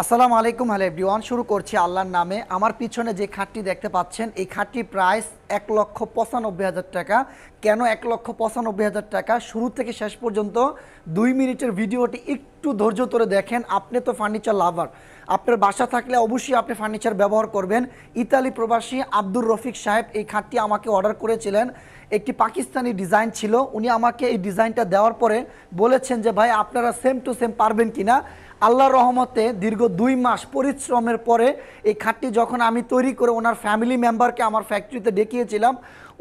আসসালামু আলাইকুম hello everyone, শুরু করছি আল্লাহর নামে। আমার পিছনে যে খাটটি দেখতে পাচ্ছেন এই খাটটির প্রাইস ১,৯৫,০০০ টাকা। কেন ১,৯৫,০০০ টাকা? শুরু থেকে শেষ পর্যন্ত ২ মিনিটের ভিডিওটি একটু ধৈর্য ধরে দেখেন। আপনি তো ফার্নিচার লাভার, আপনার বাসা থাকলে অবশ্যই আপনি ফার্নিচার ব্যবহার করবেন। ইতালি প্রবাসী আব্দুর রফিক সাহেব এই খাটটি আমাকে অর্ডার করেছিলেন। একটি পাকিস্তানি ডিজাইন ছিল, উনি আমাকে এই ডিজাইনটা দেওয়ার পরে বলেছেন যে ভাই আপনারা সেম টু সেম পারবেন কিনা। আল্লাহর রহমতে দীর্ঘ ২ মাস পরিশ্রমের পরে এই খাটটি যখন আমি তৈরি করে ওনার ফ্যামিলি মেম্বারকে আমার ফ্যাক্টরিতে দেখিয়েছিলাম,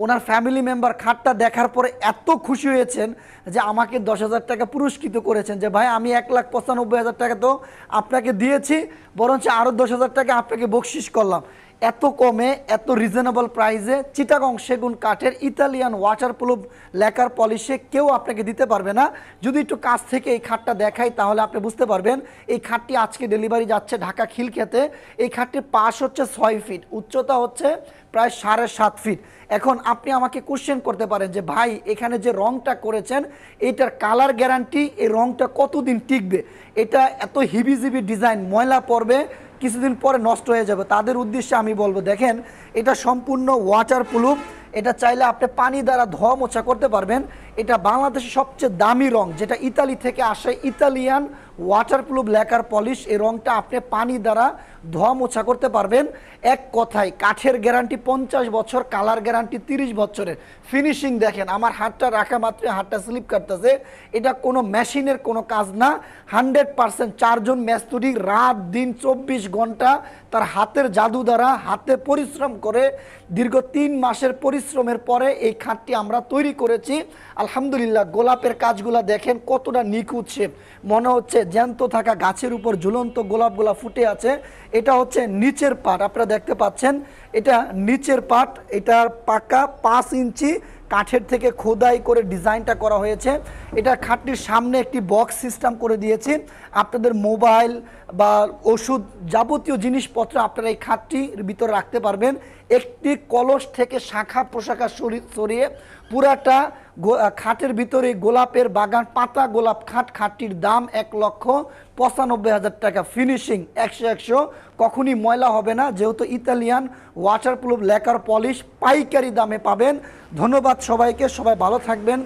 ওনার ফ্যামিলি মেম্বার খাটটা দেখার পরে এত খুশি হয়েছেন যে আমাকে ১০,০০০ টাকা পুরস্কৃত করেছেন যে ভাই আমি ১,৯৫,০০০ টাকা তো আপনাকে দিয়েছি, বরঞ্চ আরও ১০,০০০ টাকা আপনাকে বকশিস করলাম। এত কমে, এত রিজনেবল প্রাইসে চিটাগং সেগুন কাঠের ইতালিয়ান ওয়াটারপ্রুফ লেকার পলিশে কেউ আপনাকে দিতে পারবে না। যদি একটু কাছ থেকে এই খাটটা দেখাই তাহলে আপনি বুঝতে পারবেন। এই খাটটি আজকে ডেলিভারি যাচ্ছে ঢাকা খিলক্ষেতে। এই খাটটির পাশ হচ্ছে ৬ ফিট, উচ্চতা হচ্ছে প্রায় ৭.৫ ফিট। এখন আপনি আমাকে কোশ্চেন করতে পারেন যে ভাই এখানে যে রংটা করেছেন এইটার কালার গ্যারান্টি, এই রংটা কতদিন টিকবে? এটা এত হিবিজিবি ডিজাইন, ময়লা পড়বে, কিছুদিন পরে নষ্ট হয়ে যাবে। তাদের উদ্দেশ্যে আমি বলবো দেখেন এটা সম্পূর্ণ ওয়াটারপ্রুফ। এটা চাইলে আপনি পানি দ্বারা ধোয়া মোছা করতে পারবেন। এটা বাংলাদেশের সবচেয়ে দামি রং, যেটা ইতালি থেকে আসে, ইতালিয়ান ওয়াটারপ্রুফ লেকার পলিশ। এই রংটা আপনি পানি দ্বারা ধোয়া মোছা করতে পারবেন। এক কথায় কাঠের গ্যারান্টি ৫০ বছর, কালার গ্যারান্টি ৩০ বছরের। ফিনিশিং দেখেন, আমার হাতটা রাখা মাত্রই হাতটা স্লিপ কাটতেছে। এটা কোনো মেশিনের কোনো কাজ না, 100% ৪ জন মিস্ত্রি রাত দিন ২৪ ঘন্টা তার হাতের জাদু দ্বারা হাতে পরিশ্রম করে দীর্ঘ ৩ মাসের পরিশ্রমের পরে এই খাটটি আমরা তৈরি করেছি। আলহামদুলিল্লাহ। গোলাপের কাজগুলো দেখেন কতটা নিখুঁত শেপ, মনে হচ্ছে জ্যান্ত থাকা গাছের উপর ঝুলন্ত গোলাপগুলা ফুটে আছে। এটা হচ্ছে নিচের পাট, আপনারা দেখতে পাচ্ছেন এটা নিচের পাট। এটার পাকা ৫ ইঞ্চি কাঠের থেকে খোদাই করে ডিজাইনটা করা হয়েছে। এটা খাটটির সামনে একটি বক্স সিস্টেম করে দিয়েছি, আপনাদের মোবাইল বা ওষুধ যাবতীয় জিনিসপত্র আপনারা এই খাটটির ভিতরে রাখতে পারবেন। একটি কলস থেকে শাখা প্রশাখা সরিয়ে পুরাটা খাটের ভিতরে গোলাপের বাগান, পাতা গোলাপ খাট। খাটটির দাম ১,৯৫,০০০ টাকা। ফিনিশিং ১০০/১০০, কখনই ময়লা হবে না, যেহেতু ইতালিয়ান ওয়াটারপ্রুফ লেকার পলিশ পাইকারি দামে পাবেন। ধন্যবাদ সবাইকে, সবাই ভালো থাকবেন,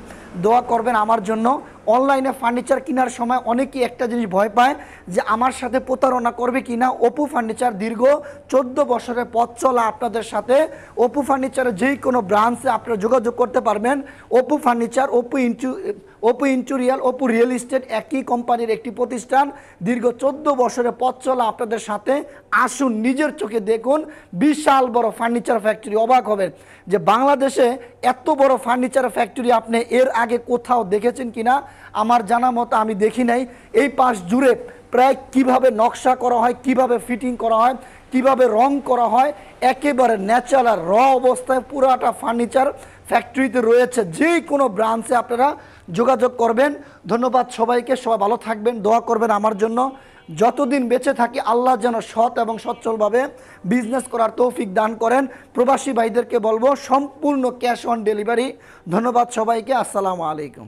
দোয়া করবেন আমার জন্য। অনলাইনে ফার্নিচার কেনার সময় অনেকেই একটা জিনিস ভয় পায় যে আমার সাথে প্রতারণা করবে কিনা। অপু ফার্নিচার দীর্ঘ ১৪ বছরের পথ চলা আপনাদের সাথে। অপু ফার্নিচারের যেই কোনো ব্রাঞ্চে আপনারা যোগাযোগ করতে পারবেন। Apu furniture, Apu ইন্টেরিয়াল, Apu real estate একই কোম্পানির একটি প্রতিষ্ঠান। দীর্ঘ ১৪ বছরের পথ চলা আপনাদের সাথে। আসুন নিজের চোখে দেখুন, বিশাল বড় ফার্নিচার ফ্যাক্টরি। অবাক হবেন যে বাংলাদেশে এত বড় ফার্নিচার ফ্যাক্টরি আপনি এর আগে কোথাও দেখেছেন কিনা। আমার জানা মতো আমি দেখি নাই। এই পাশ জুড়ে প্রায় কিভাবে নকশা করা হয়, কিভাবে ফিটিং করা হয়, কিভাবে রং করা হয়, একেবারে ন্যাচারাল র অবস্থায় পুরাটা ফার্নিচার ফ্যাক্টরিতে রয়েছে। যে কোনো ব্রাঞ্চে আপনারা যোগাযোগ করবেন। ধন্যবাদ সবাইকে, সবাই ভালো থাকবেন, দোয়া করবেন আমার জন্য। যতদিন বেঁচে থাকি আল্লাহ যেন সৎ এবং সচ্ছলভাবে বিজনেস করার তৌফিক দান করেন। প্রবাসী ভাইদেরকে বলবো সম্পূর্ণ ক্যাশ অন ডেলিভারি। ধন্যবাদ সবাইকে, আসসালামু আলাইকুম।